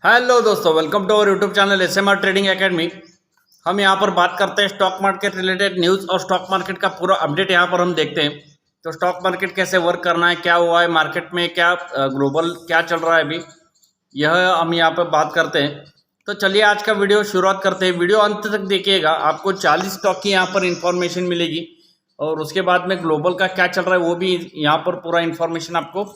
Hello दोस्तों, welcome to our YouTube channel SMR trading academy. हम यहां पर बात करते हैं स्टॉक मार्केट रिलेटेड न्यूज़ और स्टॉक मार्केट का पूरा अपडेट यहां पर हम देखते हैं। तो स्टॉक मार्केट कैसे वर्क करना है, क्या हुआ है मार्केट में, क्या ग्लोबल क्या चल रहा है अभी, यह हम यहां पर बात करते हैं। तो चलिए आज का वीडियो शुरुआत करते हैं। वीडियो अंत तक देखिएगा, आपको 40 स्टॉक की यहाँ पर इंफॉर्मेशन मिलेगी और उसके बाद में ग्लोबल का क्या चल रहा है वो भी यहाँ पर पूरा इन्फॉर्मेशन आपको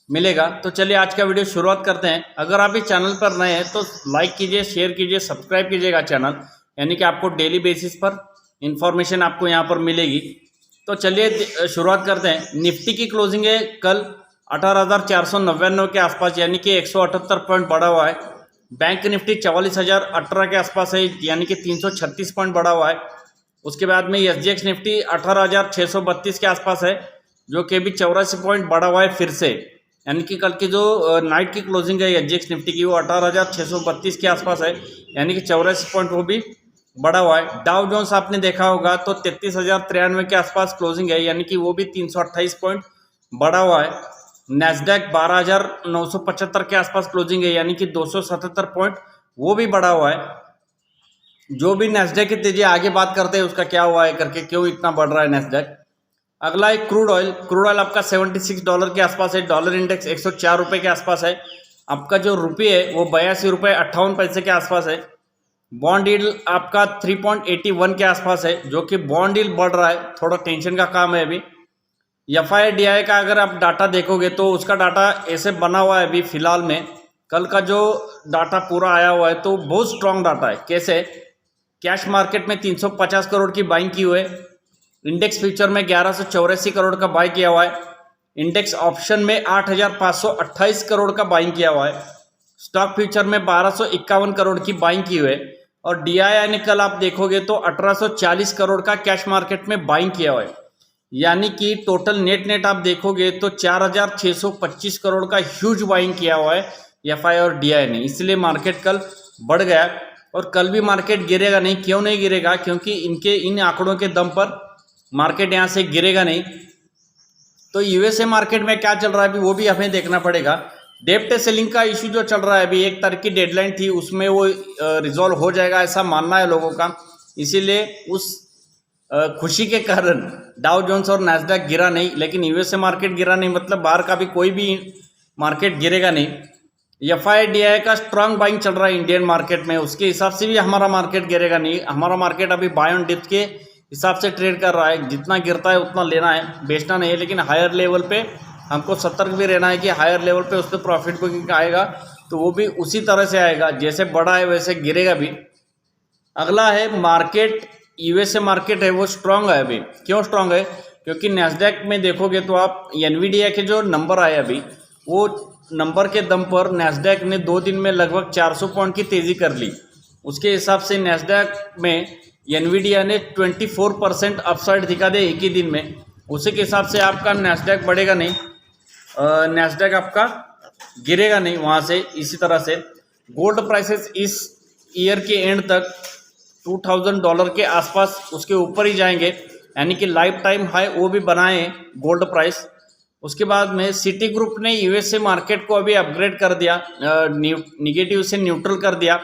मिलेगा। तो चलिए आज का वीडियो शुरुआत करते हैं। अगर आप इस चैनल पर नए हैं तो लाइक कीजिए, शेयर कीजिए, सब्सक्राइब कीजिएगा चैनल, यानी कि आपको डेली बेसिस पर इंफॉर्मेशन आपको यहाँ पर मिलेगी। तो चलिए शुरुआत करते हैं। निफ्टी की क्लोजिंग है कल 18,499 के आसपास, यानी कि 178 पॉइंट बढ़ा हुआ है। बैंक निफ्टी 44,018 के आसपास है, यानी कि 336 पॉइंट बढ़ा हुआ है। उसके बाद में SGX निफ्टी 18,632 के आसपास है, जो कि भी 84 पॉइंट बढ़ा हुआ है फिर से, यानी कि कल की जो नाइट की क्लोजिंग है SGX निफ्टी की वो 18,632 के आसपास है, यानी कि 84 पॉइंट वो भी बढ़ा हुआ है। डाउ जोन्स आपने देखा होगा तो 33,093 के आसपास क्लोजिंग है, यानी कि वो भी 328 पॉइंट बढ़ा हुआ है। नैस्डैक 12,975 के आसपास क्लोजिंग है, यानी कि 277 पॉइंट वो भी बढ़ा हुआ है। जो भी नैस्डैक की तेजी आगे बात करते हैं उसका क्या हुआ है करके, क्यों इतना बढ़ रहा है नैस्डैक। अगला है क्रूड ऑयल आपका $76 के आसपास है। डॉलर इंडेक्स 104 रुपये के आसपास है। आपका जो रुपये है वो 82 रुपये 58 पैसे के आसपास है। बॉन्ड यील्ड आपका 3.81 के आसपास है, जो कि बॉन्ड यील्ड बढ़ रहा है, थोड़ा टेंशन का काम है अभी। FI/DI का अगर आप डाटा देखोगे तो उसका डाटा ऐसे बना हुआ है अभी फिलहाल में। कल का जो डाटा पूरा आया हुआ है तो बहुत स्ट्रॉन्ग डाटा है। कैसे? कैश मार्केट में 350 करोड़ की बाइंग की हुई है। इंडेक्स फ्यूचर में 1184 करोड़ का बाई किया हुआ है। इंडेक्स ऑप्शन में 8,528 करोड़ का बाइंग किया हुआ है। स्टॉक फ्यूचर में 1,251 करोड़ की बाइंग की हुई है। और DII ने कल आप देखोगे तो 1,840 करोड़ का कैश मार्केट में बाइंग किया हुआ है, यानी कि टोटल नेट आप देखोगे तो 4,625 करोड़ का ह्यूज बाइंग किया हुआ है FI और DII ने। इसलिए मार्केट कल बढ़ गया और कल भी मार्केट गिरेगा नहीं। क्यों नहीं गिरेगा? क्योंकि इनके इन आंकड़ों के दम पर मार्केट यहाँ से गिरेगा नहीं। तो USA मार्केट में क्या चल रहा है अभी वो भी हमें देखना पड़ेगा। डेप्ट सेलिंग का इशू जो चल रहा है अभी, 1 तारीख की डेडलाइन थी, उसमें वो रिजॉल्व हो जाएगा ऐसा मानना है लोगों का। इसीलिए उस खुशी के कारण डाउ जोन्स और नैस्डैक गिरा नहीं, लेकिन USA मार्केट गिरा नहीं, मतलब बाहर का भी कोई भी मार्केट गिरेगा नहीं। FI/DI का स्ट्रांग बाइंग चल रहा है इंडियन मार्केट में, उसके हिसाब से भी हमारा मार्केट गिरेगा नहीं। हमारा मार्केट अभी बाय ऑन डिप्स के हिसाब से ट्रेड कर रहा है। जितना गिरता है उतना लेना है, बेचना नहीं है। लेकिन हायर लेवल पे हमको सतर्क भी रहना है कि हायर लेवल पे उस पर प्रॉफिट बुकिंग आएगा तो वो भी उसी तरह से आएगा, जैसे बढ़ा है वैसे गिरेगा भी। अगला है मार्केट, USA मार्केट है वो स्ट्रांग है अभी। क्यों स्ट्रांग है? क्योंकि नैस्डैक में देखोगे तो आप NVIDIA के जो नंबर आए अभी, वो नंबर के दम पर नैस्डैक ने 2 दिन में लगभग 400 पॉइंट की तेज़ी कर ली। उसके हिसाब से नैस्डैक में NVIDIA ने 24% अपसाइड दिखा दे एक ही दिन में। उसी के हिसाब से आपका नैस्डैक बढ़ेगा नहीं, नैस्डैक आपका गिरेगा नहीं वहाँ से। इसी तरह से गोल्ड प्राइसेस इस ईयर के एंड तक $2,000 के आसपास उसके ऊपर ही जाएंगे, यानी कि लाइफ टाइम हाई वो भी बनाए गोल्ड प्राइस। उसके बाद में सिटी ग्रुप ने USA मार्केट को अभी अपग्रेड कर दिया, निगेटिव से न्यूट्रल कर दिया।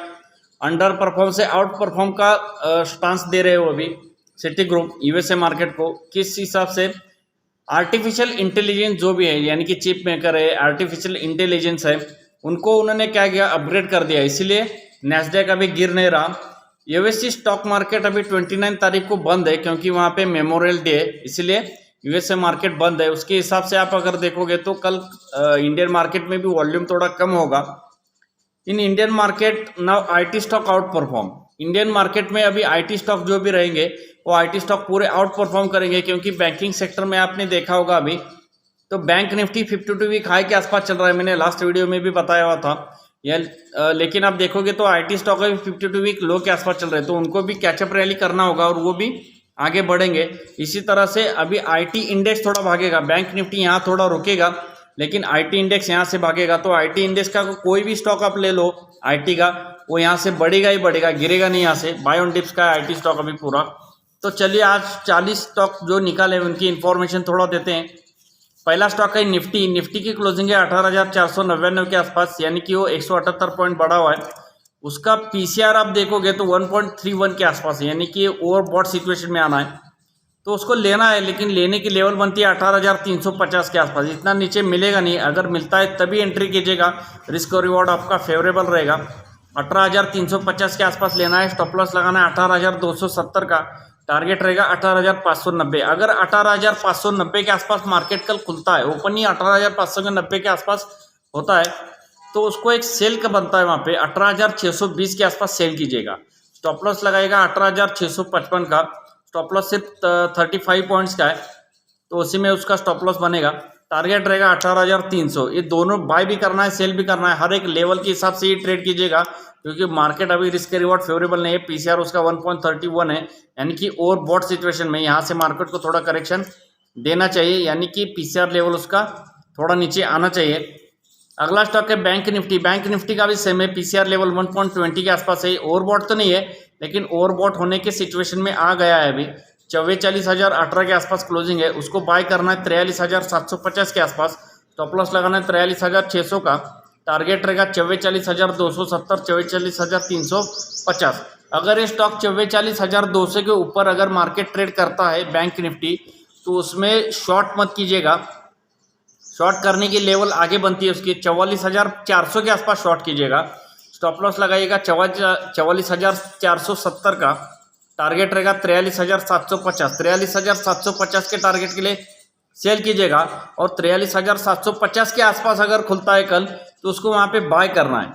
अंडर परफॉर्म से आउट परफॉर्म का स्टांस दे रहे हो अभी सिटी ग्रुप USA मार्केट को। किस हिसाब से? आर्टिफिशियल इंटेलिजेंस जो भी है, यानी कि चिप मेकर है, आर्टिफिशियल इंटेलिजेंस है, उनको उन्होंने क्या किया, अपग्रेड कर दिया। इसीलिए नैस्डैक अभी गिर नहीं रहा। USA स्टॉक मार्केट अभी 29 तारीख को बंद है, क्योंकि वहाँ पे मेमोरियल डे है, इसलिए USA मार्केट बंद है। उसके हिसाब से आप अगर देखोगे तो कल इंडियन मार्केट में भी वॉल्यूम थोड़ा कम होगा। In Indian market now IT stock out perform. Indian market में अभी IT स्टॉक जो भी रहेंगे वो IT स्टॉक पूरे आउट परफॉर्म करेंगे, क्योंकि बैंकिंग सेक्टर में आपने देखा होगा अभी तो बैंक निफ्टी 52 वीक हाई के आसपास चल रहा है। मैंने लास्ट वीडियो में भी बताया हुआ था लेकिन आप देखोगे तो IT स्टॉक अभी 52 वीक लो के आसपास चल रहे हैं, तो उनको भी कैचअप रैली करना होगा और वो भी आगे बढ़ेंगे। इसी तरह से अभी IT इंडेक्स थोड़ा भागेगा, बैंक निफ्टी यहाँ थोड़ा रुकेगा, लेकिन IT इंडेक्स यहाँ से भागेगा। तो IT इंडेक्स का कोई भी स्टॉक आप ले लो IT का, वो यहाँ से बढ़ेगा ही बढ़ेगा, गिरेगा नहीं यहाँ से। बाय ऑन डिप्स का IT स्टॉक अभी पूरा। तो चलिए आज 40 स्टॉक जो निकाले उनकी इन्फॉर्मेशन थोड़ा देते हैं। पहला स्टॉक है निफ्टी। निफ्टी की क्लोजिंग है 18,499 के आसपास, यानी कि वो 178 पॉइंट बढ़ा हुआ है। उसका पीसीआर आप देखोगे तो 1.31 के आसपास है, यानी कि ओवरबॉट सिचुएशन में आना है, तो उसको लेना है। लेकिन लेने की लेवल बनती है 18,350 के आसपास, इतना नीचे मिलेगा नहीं। अगर मिलता है तभी एंट्री कीजिएगा, रिस्क और रिवॉर्ड आपका फेवरेबल रहेगा। 18,350 के आसपास लेना है। स्टॉप लॉस लगाना है 18,270 का, टारगेट रहेगा 18,590। अगर 18,590 के आसपास मार्केट कल खुलता है, ओपन ही 18,590 के आसपास होता है, तो उसको एक सेल का बनता है, वहाँ पे 18,620 के आसपास सेल कीजिएगा। स्टॉप लॉस लगाएगा 18,655 का, स्टॉप लॉस सिर्फ 35 पॉइंट्स का है, तो उसी में उसका स्टॉप लॉस बनेगा। टारगेट रहेगा 18,300। ये दोनों बाय भी करना है, सेल भी करना है, हर एक लेवल के हिसाब से ही ट्रेड कीजिएगा, क्योंकि मार्केट अभी रिस्क रिवॉर्ड फेवरेबल नहीं है। पीसीआर उसका 1.31 है, यानी कि ओवरबॉट सिचुएशन में यहाँ से मार्केट को थोड़ा करेक्शन देना चाहिए, यानी कि पीसीआर लेवल उसका थोड़ा नीचे आना चाहिए। अगला स्टॉक है बैंक निफ्टी। बैंक निफ्टी का भी सेम है, पीसीआर लेवल 1.20 के आसपास है। ओवरबॉट तो नहीं है, लेकिन ओवरबॉट होने के सिचुएशन में आ गया है। अभी 44,018 के आसपास क्लोजिंग है, उसको बाय करना है 43,750 के आसपास। स्टॉप लॉस लगाना है 43,600 का, टारगेट रहेगा 44,270, 44,350। अगर ये स्टॉक 44,200 के ऊपर अगर मार्केट ट्रेड करता है बैंक निफ्टी, तो उसमें शॉर्ट मत कीजिएगा। शॉर्ट करने की लेवल आगे बनती है उसकी 44,400 के आसपास शॉर्ट कीजिएगा। स्टॉप लॉस लगाइएगा 44,470 का, टारगेट रहेगा 43,750। 43,750 के टारगेट के लिए सेल कीजिएगा, और 43,750 के आसपास अगर खुलता है कल, तो उसको वहाँ पे बाय करना है।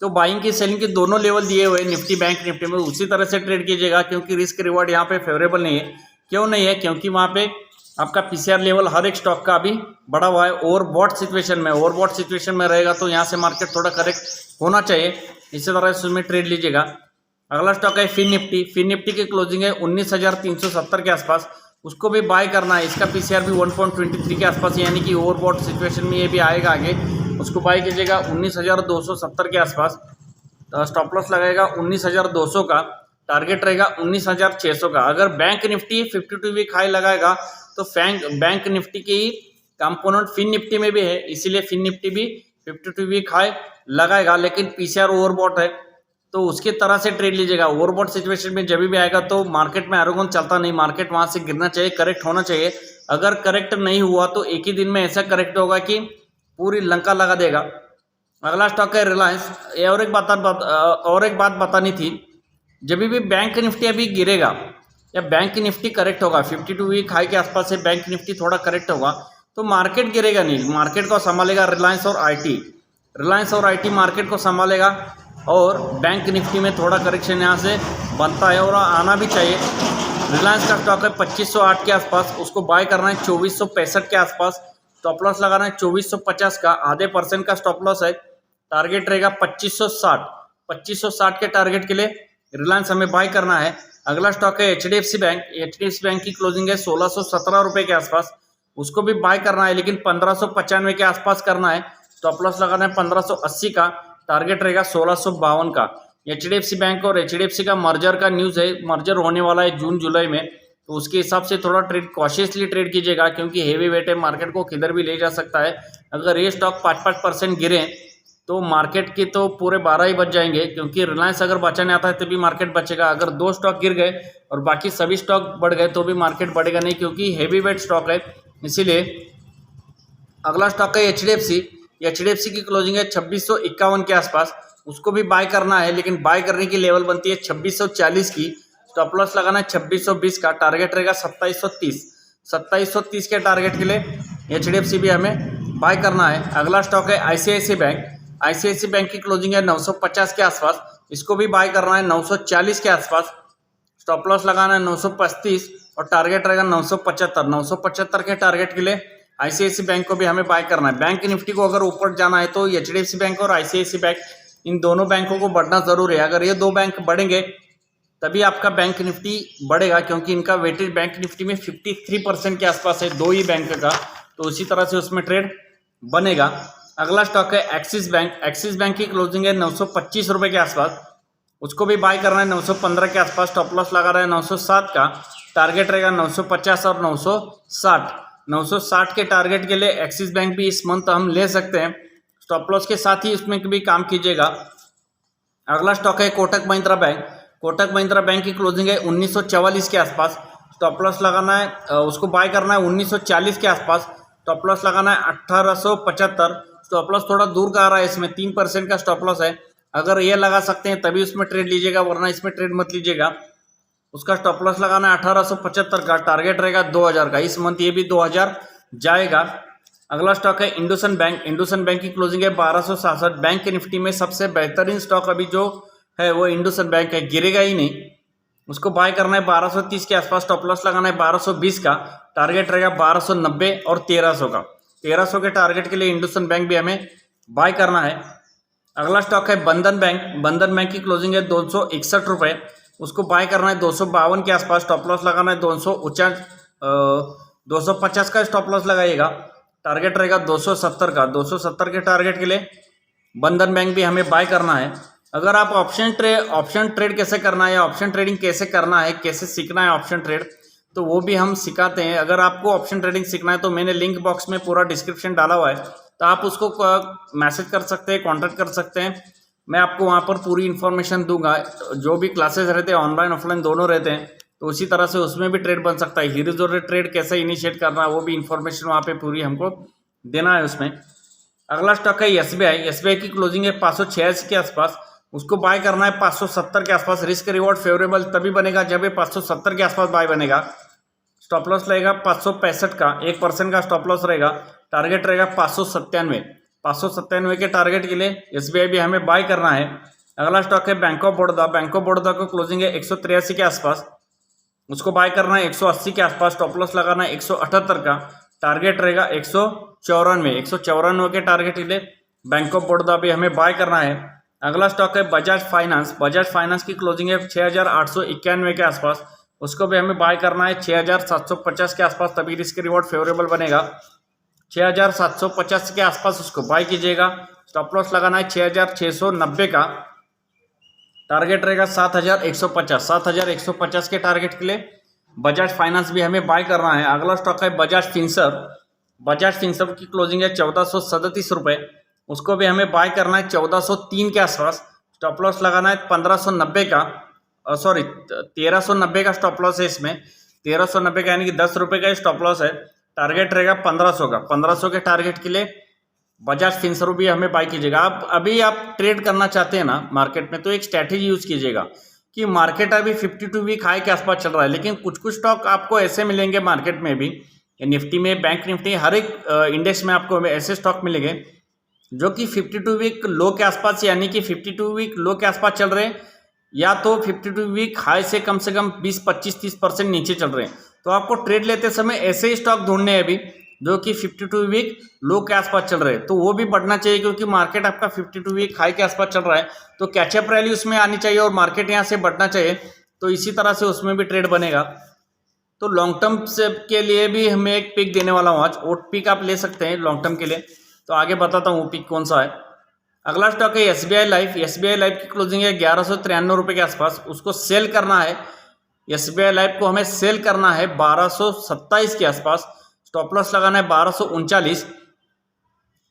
तो बाइंग की सेलिंग के दोनों लेवल दिए हुए निफ्टी बैंक निफ्टी में, उसी तरह से ट्रेड कीजिएगा, क्योंकि रिस्क रिवॉर्ड यहाँ पे फेवरेबल नहीं है। क्यों नहीं है? क्योंकि वहाँ पे आपका पीसीआर लेवल हर एक स्टॉक का अभी बढ़ा हुआ है। ओवरबॉट सिचुएशन में रहेगा, तो यहाँ से मार्केट थोड़ा करेक्ट होना चाहिए, इसी तरह से उसमें ट्रेड लीजिएगा। अगला स्टॉक है फिन निफ्टी। फिन निफ्टी की क्लोजिंग है 19,370 के आसपास, उसको भी बाय करना है। इसका पीसीआर भी 1.23 के आसपास, यानी कि ओवरबॉट सिचुएशन में ये भी आएगा आगे, उसको बाय कीजिएगा 19,270 के आसपास। स्टॉप लॉस लगाएगा 19,200 का, टारगेट रहेगा 19,600 का। अगर बैंक निफ्टी 52 वीक हाई लगाएगा, तो बैंक निफ्टी की कंपोनेंट फिन निफ्टी में भी है, इसीलिए फिन निफ्टी भी 52 वीक हाई लगाएगा। लेकिन पीसीआर ओवरबॉट है, तो उसकी तरह से ट्रेड लीजिएगा। ओवरबॉट सिचुएशन में जब भी आएगा, तो मार्केट में एरोगन चलता नहीं, मार्केट वहां से गिरना चाहिए, करेक्ट होना चाहिए। अगर करेक्ट नहीं हुआ, तो एक ही दिन में ऐसा करेक्ट होगा कि पूरी लंका लगा देगा। अगला स्टॉक है रिलायंस। और एक बात बतानी थी, जब भी बैंक निफ्टी अभी गिरेगा या बैंक निफ्टी करेक्ट होगा, 52 वीक हाई के आसपास से बैंक निफ्टी थोड़ा करेक्ट होगा, तो मार्केट गिरेगा नहीं, मार्केट को संभालेगा रिलायंस और आईटी। रिलायंस और आईटी मार्केट को संभालेगा, और बैंक निफ्टी में थोड़ा करेक्शन यहाँ से बनता है और आना भी चाहिए। रिलायंस का स्टॉक है 2508 के आसपास, उसको बाय करना है 2465 के आसपास। स्टॉप लॉस लगाना है 2450 का, आधे % का स्टॉप लॉस है। टारगेट रहेगा 2560 के टारगेट के लिए रिलायंस हमें बाय करना है। अगला स्टॉक है एचडीएफसी बैंक। एचडीएफसी बैंक की क्लोजिंग है 1617 रुपये के आसपास, उसको भी बाय करना है, लेकिन 1595 के आसपास करना है। स्टॉप लॉस लगाना है 1580 का, टारगेट रहेगा 1652 का। एचडीएफसी बैंक और एचडीएफसी का मर्जर का न्यूज़ है, मर्जर होने वाला है जून जुलाई में, तो उसके हिसाब से थोड़ा ट्रेड कॉशियसली ट्रेड कीजिएगा, क्योंकि हेवी वेट है, मार्केट को किधर भी ले जा सकता है। अगर ये स्टॉक 5% गिरे, तो मार्केट के तो पूरे 12 ही बच जाएंगे, क्योंकि रिलायंस अगर बचाने आता है तभी मार्केट बचेगा। अगर 2 स्टॉक गिर गए और बाकी सभी स्टॉक बढ़ गए, तो भी मार्केट बढ़ेगा नहीं, क्योंकि हेवी वेट स्टॉक है, इसीलिए। अगला स्टॉक है एचडीएफसी। एचडीएफसी की क्लोजिंग है 2651 के आसपास, उसको भी बाय करना है, लेकिन बाय करने की लेवल बनती है 2640 की। स्टॉप लॉस लगाना है 2620 का, टारगेट रहेगा 2730 के टारगेट के लिए एचडीएफसी भी हमें बाय करना है। अगला स्टॉक है आईसीआईसी बैंक। आईसीआईसी बैंक की क्लोजिंग है 950 के आसपास, इसको भी बाय करना है 940 के आसपास। स्टॉप लॉस लगाना है 935 और टारगेट रहेगा 975 के टारगेट के लिए आईसीआईसी बैंक को भी हमें बाय करना है। बैंक निफ्टी को अगर ऊपर जाना है, तो एचडीएफसी बैंक और आईसीआईसी बैंक, इन दोनों बैंकों को बढ़ना जरूरी है। अगर ये 2 बैंक बढ़ेंगे, तभी आपका बैंक निफ्टी बढ़ेगा, क्योंकि इनका वेटेज बैंक निफ्टी में 53% के आसपास है, 2 ही बैंक का, तो उसी तरह से उसमें ट्रेड बनेगा। अगला स्टॉक है एक्सिस बैंक। एक्सिस बैंक की क्लोजिंग है 925 रुपये के आसपास, उसको भी बाय करना है 915 के आसपास। स्टॉप लॉस लगा रहा है 907 का, टारगेट रहेगा 950 और 960। 960 के टारगेट के लिए एक्सिस बैंक भी इस मंथ हम ले सकते हैं। स्टॉप लॉस के साथ ही इसमें भी काम कीजिएगा। अगला स्टॉक है कोटक महिंद्रा बैंक। कोटक महिंद्रा बैंक की क्लोजिंग है 1944 के आसपास। स्टॉप लॉस लगाना है, उसको बाय करना है 1940 के आसपास। स्टॉप लॉस लगाना है 1875। स्टॉप लॉस थोड़ा दूर का आ रहा है, इसमें 3% का स्टॉप लॉस है। अगर ये लगा सकते हैं तभी उसमें ट्रेड लीजिएगा, वरना इसमें ट्रेड मत लीजिएगा। उसका स्टॉप लॉस लगाना है 1875 का, टारगेट रहेगा 2000 का। इस मंथ ये भी 2000 जाएगा। अगला स्टॉक है इंडोसन बैंक। इंडोसन बैंक की क्लोजिंग है 1266। बैंक के निफ्टी में सबसे बेहतरीन स्टॉक अभी जो है वो इंडोसन बैंक है, गिरेगा ही नहीं। उसको बाय करना है 1230 के आसपास। स्टॉप लॉस लगाना है 1220 का, टारगेट रहेगा 1290 और 1300 का। 1300 के टारगेट के लिए इंडोसन बैंक भी हमें बाय करना है। अगला स्टॉक है बंधन बैंक। बंधन बैंक की क्लोजिंग है 261 रुपये। उसको बाय करना है 252 के आसपास। स्टॉप लॉस लगाना है 250 का स्टॉप लॉस लगाइएगा, टारगेट रहेगा 270 का। 270 के टारगेट के लिए बंधन बैंक भी हमें बाय करना है। अगर आप ऑप्शन ट्रेड कैसे करना है या ऑप्शन ट्रेडिंग कैसे करना है, कैसे सीखना है ऑप्शन ट्रेड, तो वो भी हम सिखाते हैं। अगर आपको ऑप्शन ट्रेडिंग सीखना है तो मैंने लिंक बॉक्स में पूरा डिस्क्रिप्शन डाला हुआ है, तो आप उसको मैसेज कर सकते हैं, कॉन्टैक्ट कर सकते हैं। मैं आपको वहाँ पर पूरी इन्फॉर्मेशन दूंगा। जो भी क्लासेस रहते हैं ऑनलाइन ऑफलाइन दोनों रहते हैं, तो उसी तरह से उसमें भी ट्रेड बन सकता है। हीरोज़ोर ट्रेड कैसे इनिशिएट करना है वो भी इन्फॉर्मेशन वहाँ पे पूरी हमको देना है उसमें। अगला स्टॉक है एसबीआई। एसबीआई की क्लोजिंग है 586 के आसपास। उसको बाय करना है 570 के आसपास। रिस्क रिवॉर्ड फेवरेबल तभी बनेगा जब ये 570 के आसपास बाय बनेगा। स्टॉप लॉस रहेगा 565 का, 1% का स्टॉप लॉस रहेगा। टारगेट रहेगा 597 के टारगेट के लिए एसबीआई भी हमें बाय करना है। अगला स्टॉक है bank of Baroda. Bank of Baroda को क्लोजिंग है 183 के आसपास। उसको बाय करना है 180 के आसपास। स्टॉप लॉस लगाना है 178 का, टारगेट रहेगा 194 के टारगेट के लिए बैंक ऑफ बड़ौदा भी हमें बाय करना है। अगला स्टॉक है बजाज फाइनेंस। बजाज फाइनेंस की क्लोजिंग है 6891 के आसपास। उसको भी हमें बाय करना है 6750 के आसपास, तभी रिस्क रिवॉर्ड फेवरेबल बनेगा। 6750 के आसपास उसको बाय कीजिएगा। स्टॉप लॉस लगाना है 6690 का, टारगेट रहेगा 7150 के टारगेट के लिए बजाज फाइनेंस भी हमें बाय करना है। अगला स्टॉक है बजाज फिनसर्व। बजाज फिनसर्व की क्लोजिंग है 1437 रुपये। उसको भी हमें बाय करना है 1403 के आसपास। स्टॉप लॉस लगाना है 1390 का, 1390 का स्टॉप लॉस है इसमें। 1390 का यानी कि 10 रुपये का स्टॉप लॉस है। टारगेट रहेगा 1500 का। 1500 के टारगेट के लिए बजाज फिनसर्व भी हमें बाय कीजिएगा। आप ट्रेड करना चाहते हैं ना मार्केट में, तो एक स्ट्रैटेजी यूज कीजिएगा कि मार्केट अभी 52 वीक हाई के आसपास चल रहा है, लेकिन कुछ स्टॉक आपको ऐसे मिलेंगे मार्केट में भी, निफ्टी में, बैंक निफ्टी, हर एक इंडेक्स में आपको ऐसे स्टॉक मिलेंगे जो कि 52 वीक लो के आसपास, यानी कि 52 वीक लो के आसपास चल रहे हैं, या तो 52 वीक हाई से कम 20, 25, 30% नीचे चल रहे हैं। तो आपको ट्रेड लेते समय ऐसे ही स्टॉक ढूंढने हैं अभी जो कि 52 वीक लो के आसपास चल रहे हैं, तो वो भी बढ़ना चाहिए, क्योंकि मार्केट आपका 52 वीक हाई के आसपास चल रहा है, तो कैचअप रैली उसमें आनी चाहिए और मार्केट यहाँ से बढ़ना चाहिए, तो इसी तरह से उसमें भी ट्रेड बनेगा। तो लॉन्ग टर्म के लिए भी हमें एक पिक देने वाला हूँ आज, और पिक आप ले सकते हैं लॉन्ग टर्म के लिए, तो आगे बताता हूँ पिक कौन सा है। अगला स्टॉक है एसबीआई लाइफ। एसबीआई लाइफ की क्लोजिंग है 1193 रुपये के आसपास। उसको सेल करना है, एसबीआई लाइफ को हमें सेल करना है 1227 के आसपास। स्टॉप लॉस लगाना है 1239,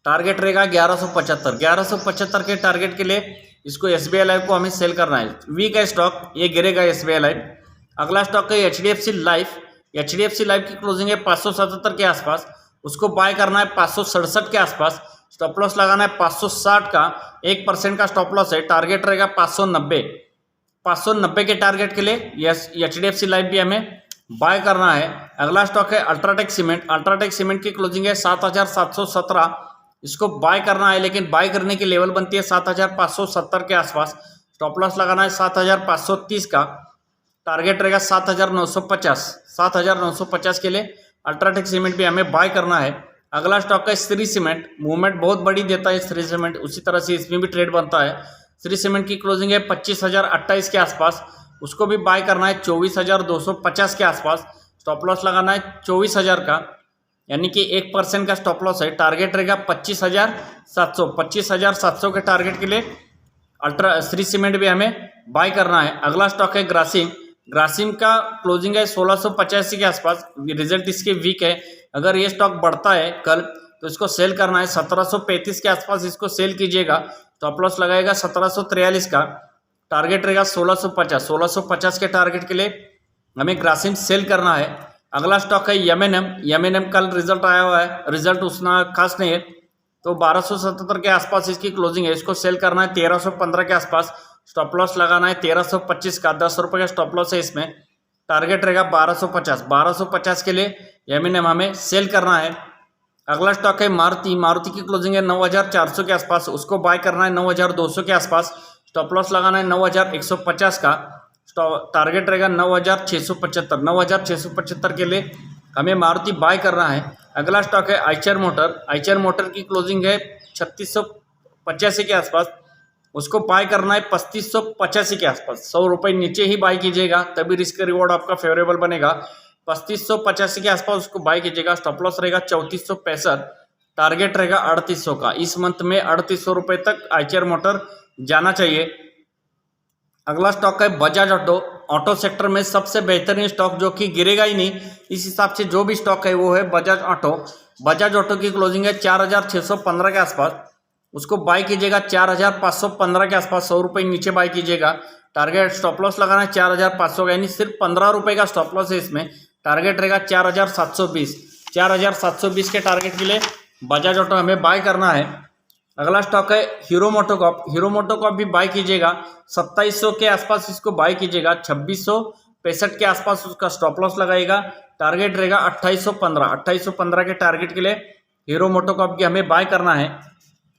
टारगेट रहेगा 1175 के टारगेट के लिए इसको एसबीआई लाइफ को हमें सेल करना है। वीक है स्टॉक, ये गिरेगा एसबीआई लाइफ। अगला स्टॉक है एचडीएफसी लाइफ। एचडीएफसी लाइफ की क्लोजिंग है 577 के आसपास। उसको बाय करना है 567 के आसपास। स्टॉप लॉस लगाना है 560 का, 1% का स्टॉप लॉस है। टारगेट रहेगा 590 के टारगेट के लिए एचडीएफसी लाइफ भी हमें बाय करना है। अगला स्टॉक है अल्ट्राटेक सीमेंट। अल्ट्राटेक सीमेंट की क्लोजिंग है 7717। इसको बाय करना है, लेकिन बाय करने की लेवल बनती है 7570 के आसपास। स्टॉप लॉस लगाना है 7530 का, टारगेट रहेगा 7950 के लिए अल्ट्राटेक सीमेंट भी हमें बाय करना है। अगला स्टॉक है श्री सीमेंट। मूवमेंट बहुत बड़ी देता है श्री सीमेंट, उसी तरह से इसमें भी ट्रेड बनता है। श्री सीमेंट की क्लोजिंग है 25,028 के आसपास। उसको भी बाय करना है 24,250 के आसपास। स्टॉप लॉस लगाना है 24,000 का, यानी कि 1% का स्टॉप लॉस है। टारगेट रहेगा 25,700 के टारगेट के लिए श्री सीमेंट भी हमें बाय करना है। अगला स्टॉक है ग्रासिम। ग्रासिम का क्लोजिंग है 1685 के आसपास, रिजल्ट इसके वीक है। अगर ये स्टॉक बढ़ता है कल तो इसको सेल करना है 1735 के आसपास, इसको सेल कीजिएगा। स्टॉप लॉस लगाएगा 1743 का, टारगेट रहेगा 1650 के टारगेट के लिए हमें ग्रासिम सेल करना है। अगला स्टॉक है एम कल रिजल्ट आया हुआ है, रिजल्ट उतना खास नहीं है, तो 1277 के आसपास इसकी क्लोजिंग है, इसको सेल करना है 1315 के आसपास। स्टॉप लॉस लगाना है 1325 का, 10 रुपये का स्टॉप लॉस है इसमें। टारगेट रहेगा 1250 के लिए एम हमें सेल करना है। अगला स्टॉक है मारुति की क्लोजिंग है 9400 के आसपास, उसको बाय करना है 9200 के आसपास। स्टॉप लॉस लगाना है 9150 का, टारगेट रहेगा 9675 के लिए हमें मारुति बाय करना है। अगला स्टॉक है आइचर मोटर की क्लोजिंग है 3685 के आसपास, उसको बाय करना है 3585 के आसपास। 100 रुपये नीचे ही बाय कीजिएगा, तभी रिस्क रिवॉर्ड आपका फेवरेबल बनेगा। 3585 के आसपास उसको बाय कीजिएगा। स्टॉप लॉस रहेगा 3465, टारगेट रहेगा 3800 का। इस मंथ में 3800 रुपये तक आइचर मोटर जाना चाहिए। अगला स्टॉक है बजाज ऑटो सेक्टर में सबसे बेहतरीन स्टॉक जो कि गिरेगा ही नहीं, इस हिसाब से जो भी स्टॉक है वो है बजाज ऑटो की क्लोजिंग है 4615 के आसपास, उसको बाय कीजिएगा 4515 के आसपास। 100 रुपये नीचे बाय कीजिएगा। टारगेट स्टॉप लॉस लगाना है 4500 का, यानी सिर्फ 15 रुपये का स्टॉप लॉस है इसमें। टारगेट रहेगा 4720 के टारगेट के लिए बजाज ऑटो हमें बाय करना है। अगला स्टॉक है हीरो मोटोकॉर्प भी बाय कीजिएगा 2700 के आसपास, इसको बाय कीजिएगा। 2665 के आसपास उसका स्टॉप लॉस लगाएगा। टारगेट रहेगा 2815 के टारगेट के लिए हीरो मोटोकॉर्प की हमें बाय करना है।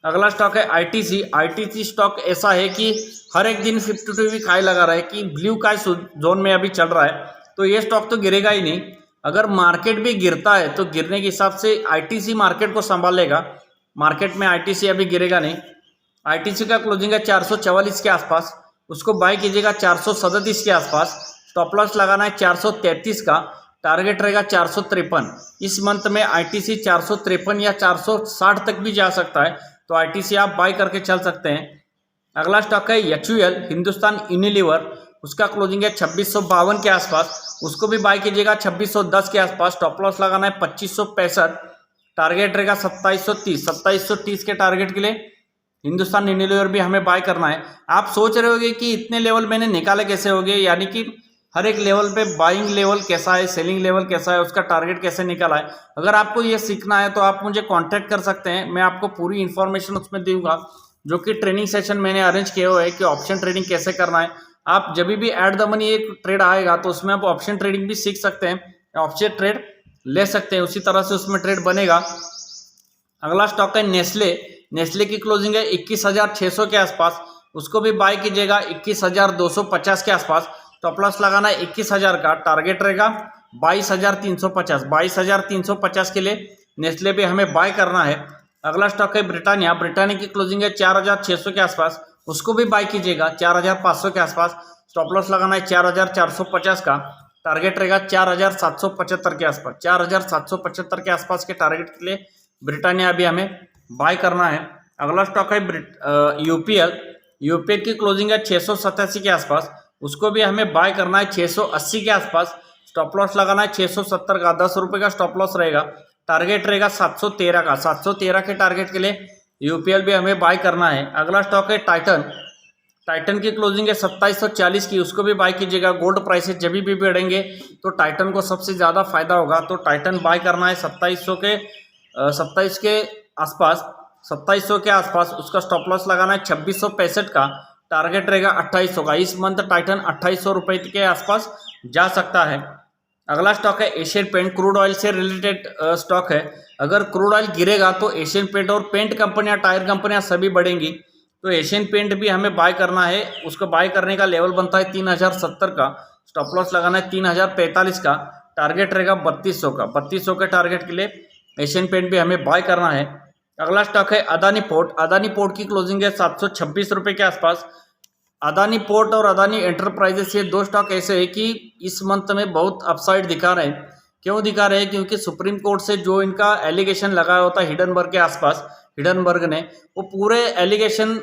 अगला स्टॉक है आईटीसी स्टॉक ऐसा है कि हर एक दिन 52 वीक हाई लगा रहा है कि ब्लू का जोन में अभी चल रहा है, तो ये स्टॉक तो गिरेगा ही नहीं। अगर मार्केट भी गिरता है तो गिरने के हिसाब से आईटीसी मार्केट को संभालेगा, मार्केट में आईटीसी अभी गिरेगा नहीं। आईटीसी का क्लोजिंग है 444 के आसपास, उसको बाय कीजिएगा 437 के आसपास। स्टॉप लॉस लगाना है 433 का, टारगेट रहेगा 453। इस मंथ में आईटीसी 453 या 460 तक भी जा सकता है, तो आईटीसी आप बाय करके चल सकते हैं। अगला स्टॉक है एचयूएल हिंदुस्तान यूनिलीवर, उसका क्लोजिंग है 2652 के आसपास, उसको भी बाय कीजिएगा 2610 के आसपास। स्टॉप लॉस लगाना है 2565, टारगेट रहेगा 2730 के टारगेट के लिए हिंदुस्तान यूनिलीवर भी हमें बाय करना है। आप सोच रहे होंगे कि इतने लेवल मैंने निकाले कैसे होंगे, यानी कि हर एक लेवल पे बाइंग लेवल कैसा है, सेलिंग लेवल कैसा है, उसका टारगेट कैसे निकाला है। अगर आपको ये सीखना है तो आप मुझे कांटेक्ट कर सकते हैं, मैं आपको पूरी इन्फॉर्मेशन उसमें दूंगा, जो कि ट्रेनिंग सेशन मैंने अरेंज किए हुए है कि ऑप्शन ट्रेडिंग कैसे करना है। आप जब भी एट द मनी एक ट्रेड आएगा तो उसमें आप ऑप्शन ट्रेडिंग भी सीख सकते हैं, ऑप्शन ट्रेड ले सकते हैं, उसी तरह से उसमें ट्रेड बनेगा। अगला स्टॉक है नेस्ले की क्लोजिंग है 21,600 के आसपास, उसको भी बाय कीजिएगा 21,250 के आसपास। स्टॉप लॉस लगाना है 21,000 का, टारगेट रहेगा 22,350 के लिए नेस्ले भी हमें बाय करना है। अगला स्टॉक है ब्रिटानिया की क्लोजिंग है 4,600 के आसपास, उसको भी बाय कीजिएगा 4,500 के आसपास। स्टॉप लॉस लगाना है 4,450 का, टारगेट रहेगा 4,775 के आसपास। 4,775 के आसपास के टारगेट के लिए ब्रिटानिया भी हमें बाय करना है। अगला स्टॉक है यूपीएल की क्लोजिंग है 687 के आसपास, उसको भी हमें बाय करना है 680 के आसपास। स्टॉप लॉस लगाना है 670 का, 10 रुपये का स्टॉप लॉस रहेगा। टारगेट रहेगा 713 का, 713 के टारगेट के लिए यूपीएल भी हमें बाय करना है। अगला स्टॉक है टाइटन की क्लोजिंग है 2740 की, उसको भी बाय कीजिएगा। गोल्ड प्राइसेस जब भी बढ़ेंगे तो टाइटन को सबसे ज़्यादा फायदा होगा, तो टाइटन बाय करना है 2700 के आसपास, 2700 के आसपास। उसका स्टॉप लॉस लगाना है 2665 का, टारगेट रहेगा 2800 का। इस मंथ टाइटन 2800 रुपये के आसपास जा सकता है। अगला स्टॉक है एशियन पेंट, क्रूड ऑयल से रिलेटेड स्टॉक है। अगर क्रूड ऑयल गिरेगा तो एशियन पेंट और पेंट कंपनियां, टायर कंपनियां सभी बढ़ेंगी, तो एशियन पेंट भी हमें बाय करना है। उसको बाय करने का लेवल बनता है 3070 का, स्टॉप लॉस लगाना है 3045 का, टारगेट रहेगा 3200 का। 3200 के टारगेट के लिए एशियन पेंट भी हमें बाय करना है। अगला स्टॉक है अदानी पोर्ट की क्लोजिंग है 726 रुपये के आसपास। अदानी पोर्ट और अदानी एंटरप्राइजेस, ये दो स्टॉक ऐसे हैं कि इस मंथ में बहुत अपसाइड दिखा रहे हैं। क्यों दिखा रहे हैं? क्योंकि सुप्रीम कोर्ट से जो इनका एलिगेशन लगाया होता है हिडनबर्ग के आसपास, हिडनबर्ग ने वो पूरे एलिगेशन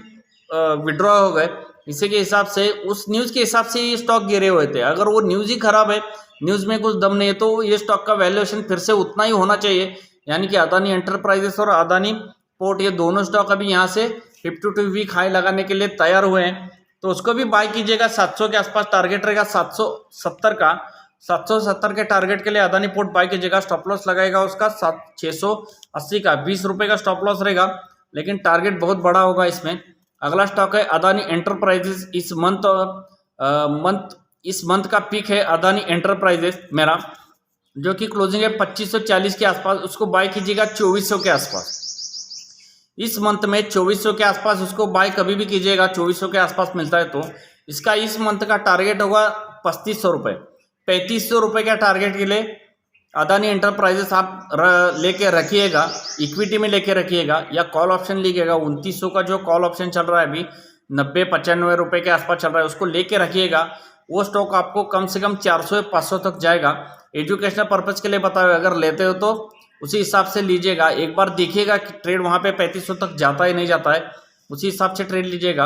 विड्रॉ हो गए। इसी के हिसाब से उस न्यूज़ के हिसाब से ये स्टॉक गिरे हुए थे। अगर वो न्यूज़ ही खराब है, न्यूज़ में कुछ दम नहीं है, तो ये स्टॉक का वैल्यूएशन फिर से उतना ही होना चाहिए। यानी कि अदानी एंटरप्राइजेस और अदानी पोर्ट, ये दोनों स्टॉक अभी यहाँ से 52 वीक हाई लगाने के लिए तैयार हुए हैं, तो उसको भी बाय कीजिएगा। 700 के आसपास टारगेट रहेगा, 770 का। 770 के टारगेट के लिए अदानी पोर्ट बाय कीजिएगा। स्टॉप लॉस लगाएगा उसका 680 का, 20 रुपये का स्टॉप लॉस रहेगा, लेकिन टारगेट बहुत बड़ा होगा इसमें। अगला स्टॉक है अदानी एंटरप्राइजेस। इस मंथ का पीक है अदानी एंटरप्राइजेस मेरा, जो कि क्लोजिंग है 2540 के आसपास। उसको बाय कीजिएगा 2400 के आसपास। इस मंथ में 2400 के आसपास उसको बाय कभी भी कीजिएगा, 2400 के आसपास मिलता है तो। इसका इस मंथ का टारगेट होगा 3500 रुपये। 3500 रुपये का टारगेट के लिए अदानी एंटरप्राइजेस आप लेके रखिएगा, इक्विटी में लेके रखिएगा या कॉल ऑप्शन लीजिएगा। 2900 का जो कॉल ऑप्शन चल रहा है अभी 90-95 रुपये के आसपास चल रहा है, उसको लेके रखिएगा। वो स्टॉक आपको कम से कम 400 या 500 तक जाएगा। एजुकेशनल पर्पज़ के लिए बताया, अगर लेते हो तो उसी हिसाब से लीजिएगा। एक बार देखिएगा कि ट्रेड वहाँ पे 3500 तक जाता है नहीं जाता है, उसी हिसाब से ट्रेड लीजिएगा।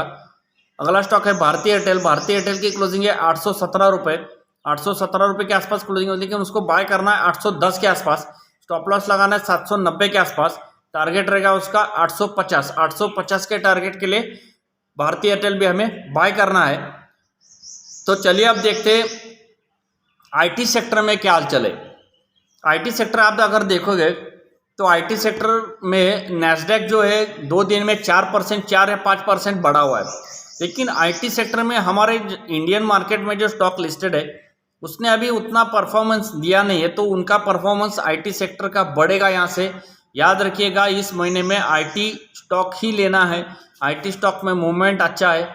अगला स्टॉक है भारतीय एयरटेल। भारतीय एयरटेल की क्लोजिंग है 817 रुपये। 817 रुपये के आसपास क्लोजिंग होती है, लेकिन उसको बाय करना है 810 के आसपास। स्टॉप लॉस लगाना है 790 के आसपास। टारगेट रहेगा उसका 850। 850 के टारगेट के लिए भारतीय एयरटेल भी हमें बाय करना है। तो चलिए अब देखते हैं आईटी सेक्टर में क्या हाल चले। आईटी सेक्टर आप अगर देखोगे तो आईटी सेक्टर में नैस्डैक जो है 2 दिन में 4% 4 या 5% बढ़ा हुआ है। लेकिन आईटी सेक्टर में हमारे इंडियन मार्केट में जो स्टॉक लिस्टेड है उसने अभी उतना परफॉर्मेंस दिया नहीं है, तो उनका परफॉर्मेंस आईटी सेक्टर का बढ़ेगा। यहाँ से याद रखिएगा, इस महीने में आईटी स्टॉक ही लेना है। आईटी स्टॉक में मूवमेंट अच्छा है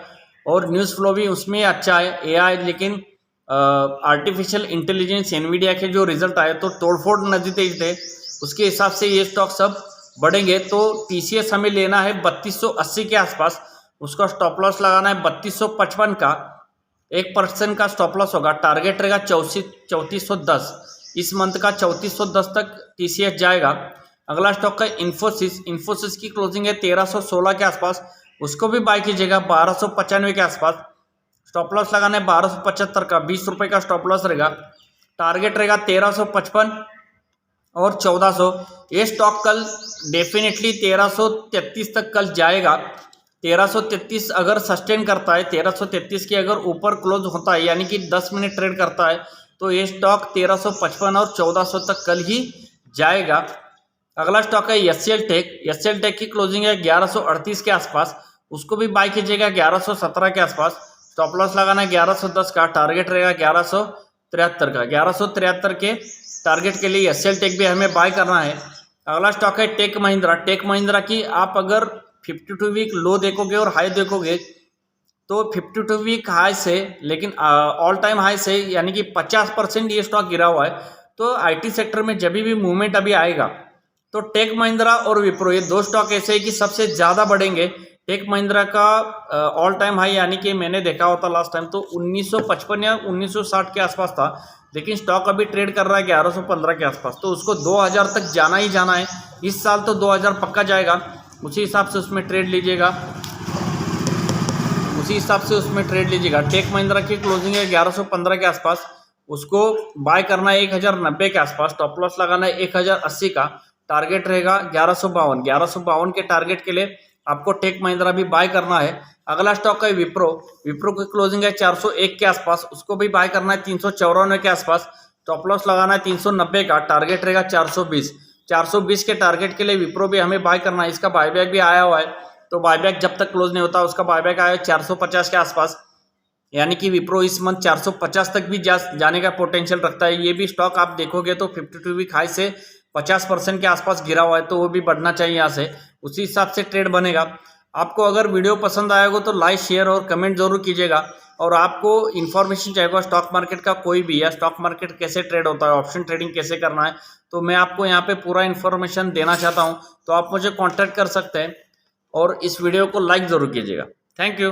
और न्यूज़ फ्लो भी उसमें अच्छा है। एआई, लेकिन आर्टिफिशियल इंटेलिजेंस एनवीडिया के जो रिजल्ट आए तो तोड़फोड़ नतीजे थे, उसके हिसाब से ये स्टॉक सब बढ़ेंगे। तो टीसीएस हमें लेना है 3280 के आसपास। उसका स्टॉप लॉस लगाना है 3255 का। 1% का स्टॉप लॉस होगा। टारगेट रहेगा 3410। इस मंथ का 3410 तक टीसीएस जाएगा। अगला स्टॉक है इन्फोसिस। इन्फोसिस की क्लोजिंग है 1316 के आसपास। उसको भी बाय कीजिएगा 1295 के आसपास। स्टॉप लॉस लगाना है 1275 का, 20 रुपये का स्टॉप लॉस रहेगा। टारगेट रहेगा 1355 और 1400। ये स्टॉक कल डेफिनेटली 1333 तक कल जाएगा। 1333 अगर सस्टेन करता है, 1333 के अगर ऊपर क्लोज होता है, यानी कि 10 मिनट ट्रेड करता है, तो ये स्टॉक 1355 और 1400 तक कल ही जाएगा। अगला स्टॉक है एचसीएल टेक। एचसीएल टेक की क्लोजिंग है 1138 के आसपास। उसको भी बाय कीजिएगा 1117 के आसपास। स्टॉप लॉस लगाना है 1110 का। टारगेट रहेगा 1173 का। 1173 के टारगेट के लिए एचसीएल टेक भी हमें बाय करना है। अगला स्टॉक है टेक महिंद्रा। टेक महिंद्रा की आप अगर 52 वीक लो देखोगे और हाई देखोगे तो 52 वीक हाई से, लेकिन ऑल टाइम हाई से, यानी कि 50% ये स्टॉक गिरा हुआ है। तो आईटी सेक्टर में जब भी मूवमेंट अभी आएगा तो टेक महिंद्रा और विप्रो, ये 2 स्टॉक ऐसे है कि सबसे ज़्यादा बढ़ेंगे। टेक महिंद्रा का ऑल टाइम हाई, यानी कि मैंने देखा होता लास्ट टाइम तो 1955 या 1960 के आसपास था, लेकिन स्टॉक अभी ट्रेड कर रहा है 1115 के आसपास। तो उसको 2000 तक जाना ही जाना है। इस साल तो 2000 पक्का जाएगा। उसी हिसाब से उसमें ट्रेड लीजिएगा। टेक महिंद्रा की क्लोजिंग है 1115 के आसपास। उसको बाय करना है 1090 के आसपास। स्टॉप लॉस लगाना है 1080 का। टारगेट रहेगा 1152। 1152 के टारगेट के लिए आपको टेक महिंद्रा भी बाय करना है। अगला स्टॉक है विप्रो। विप्रो की क्लोजिंग है 401 के आसपास। उसको भी बाय करना है 394 के आसपास। स्टॉप लॉस लगाना है 390 का। टारगेट रहेगा 420। 420 के टारगेट के लिए विप्रो भी हमें बाय करना है। इसका बायबैक भी आया हुआ है, तो बायबैक जब तक क्लोज नहीं होता उसका बायबैक आया है 450 के आसपास। यानी कि विप्रो इस मंथ 450 तक भी जाने का पोटेंशियल रखता है। ये भी स्टॉक आप देखोगे तो 52 वीक हाई से 50% के आसपास गिरा हुआ है, तो वो भी बढ़ना चाहिए यहाँ से। उसी हिसाब से ट्रेड बनेगा। आपको अगर वीडियो पसंद आएगा तो लाइक, शेयर और कमेंट जरूर कीजिएगा। और आपको इन्फॉर्मेशन चाहिए स्टॉक मार्केट का कोई भी, या स्टॉक मार्केट कैसे ट्रेड होता है, ऑप्शन ट्रेडिंग कैसे करना है, तो मैं आपको यहाँ पे पूरा इन्फॉर्मेशन देना चाहता हूँ। तो आप मुझे कॉन्टैक्ट कर सकते हैं और इस वीडियो को लाइक ज़रूर कीजिएगा। Thank you.